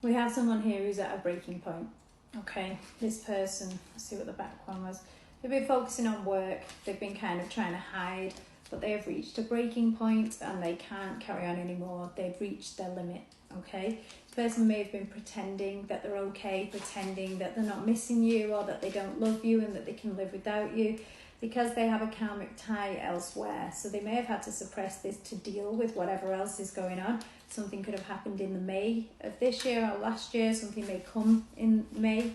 We have someone here who's at a breaking point. Okay, this person, let's see what the back one was. They've been focusing on work, they've been kind of trying to hide, but they have reached a breaking point and they can't carry on anymore. They've reached their limit, okay? This person may have been pretending that they're okay, pretending that they're not missing you or that they don't love you and that they can live without you because they have a karmic tie elsewhere. So they may have had to suppress this to deal with whatever else is going on. Something could have happened in the May of this year or last year. Something may come in May.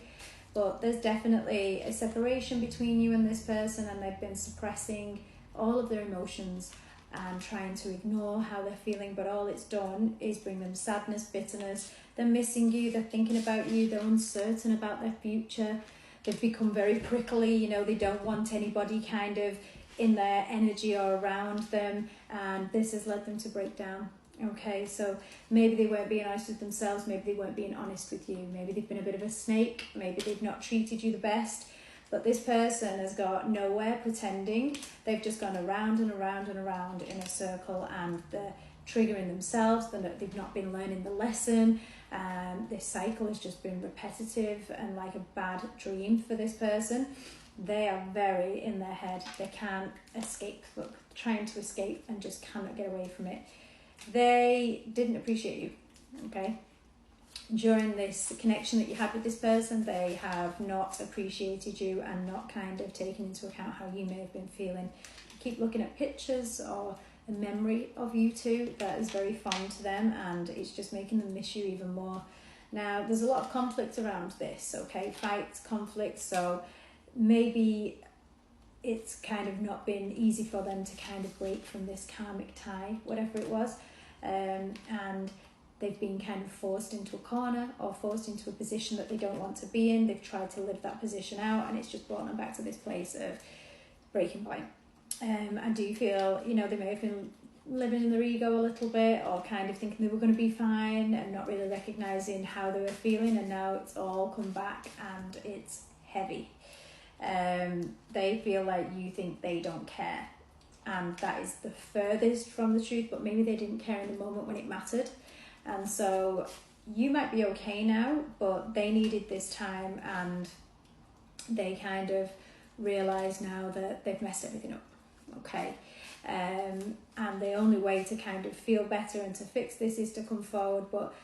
But there's definitely a separation between you and this person, and they've been suppressing all of their emotions and trying to ignore how they're feeling, but all it's done is bring them sadness, bitterness. They're missing you, they're thinking about you, they're uncertain about their future. They've become very prickly, you know, they don't want anybody kind of in their energy or around them, and this has led them to break down. Okay, so maybe they weren't being honest with themselves, maybe they weren't being honest with you, maybe they've been a bit of a snake, maybe they've not treated you the best, but this person has got nowhere pretending. They've just gone around and around and around in a circle, and they're triggering themselves, they've not been learning the lesson. This cycle has just been repetitive and like a bad dream for this person. They are very in their head, they can't escape, but trying to escape and just cannot get away from it. They didn't appreciate you, okay? During this connection that you had with this person, they have not appreciated you and not kind of taken into account how you may have been feeling. Keep looking at pictures or a memory of you two that is very fond to them, and it's just making them miss you even more. Now, there's a lot of conflict around this, okay? Fights, conflicts, so maybe it's kind of not been easy for them to kind of break from this karmic tie, whatever it was, and they've been kind of forced into a corner or forced into a position that they don't want to be in. They've tried to live that position out, and it's just brought them back to this place of breaking point. I do feel, you know, they may have been living in their ego a little bit, or kind of thinking they were going to be fine and not really recognising how they were feeling, and now it's all come back and it's heavy. They feel like you think they don't care, and that is the furthest from the truth, but maybe they didn't care in the moment when it mattered. And so you might be okay now, but they needed this time, and they kind of realise now that they've messed everything up, okay? And the only way to kind of feel better and to fix this is to come forward. But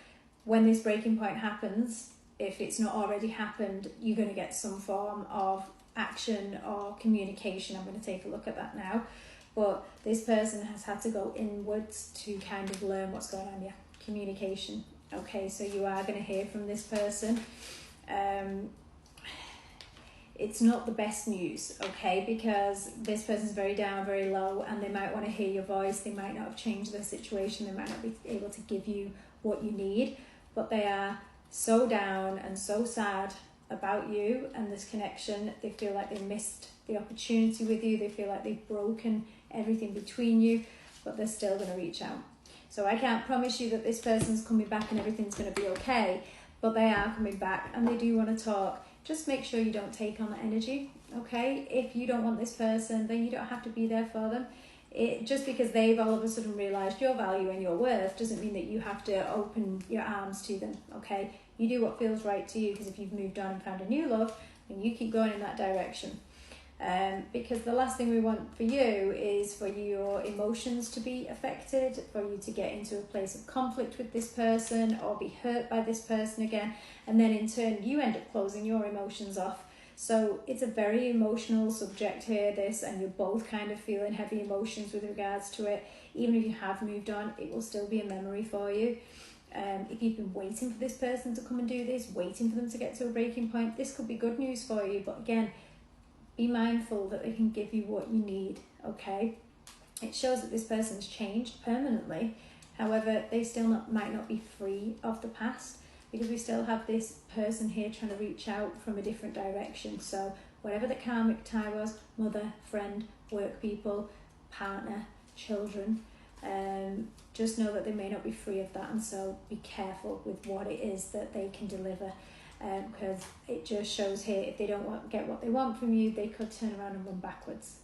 when this breaking point happens, if it's not already happened, you're going to get some form of action or communication. I'm going to take a look at that now. But this person has had to go inwards to kind of learn what's going on. Yeah, communication. Okay, so you are going to hear from this person. It's not the best news, okay, because this person's very down, very low, and they might want to hear your voice. They might not have changed their situation. They might not be able to give you what you need, but they are so down and so sad about you and this connection. They feel like they missed the opportunity with you. They feel like they've broken everything between you, but they're still going to reach out. So I can't promise you that this person's coming back and everything's going to be okay, but they are coming back and they do want to talk. Just make sure you don't take on that energy, okay? If you don't want this person, then you don't have to be there for them. Just because they've all of a sudden realised your value and your worth doesn't mean that you have to open your arms to them, okay? You do what feels right to you, because if you've moved on and found a new love, then you keep going in that direction. Because the last thing we want for you is for your emotions to be affected, for you to get into a place of conflict with this person or be hurt by this person again, and then in turn you end up closing your emotions off. So it's a very emotional subject here, this, and you're both kind of feeling heavy emotions with regards to it. Even if you have moved on, it will still be a memory for you. If you've been waiting for this person to come and do this, waiting for them to get to a breaking point, this could be good news for you. But again, be mindful that they can give you what you need, okay? It shows that this person's changed permanently. However, they still might not be free of the past, because we still have this person here trying to reach out from a different direction. So whatever the karmic tie was, mother, friend, work people, partner, children, just know that they may not be free of that, and so be careful with what it is that they can deliver. Because it just shows here, if they don't get what they want from you, they could turn around and run backwards,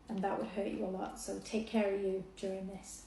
and that would hurt you a lot. So take care of you during this.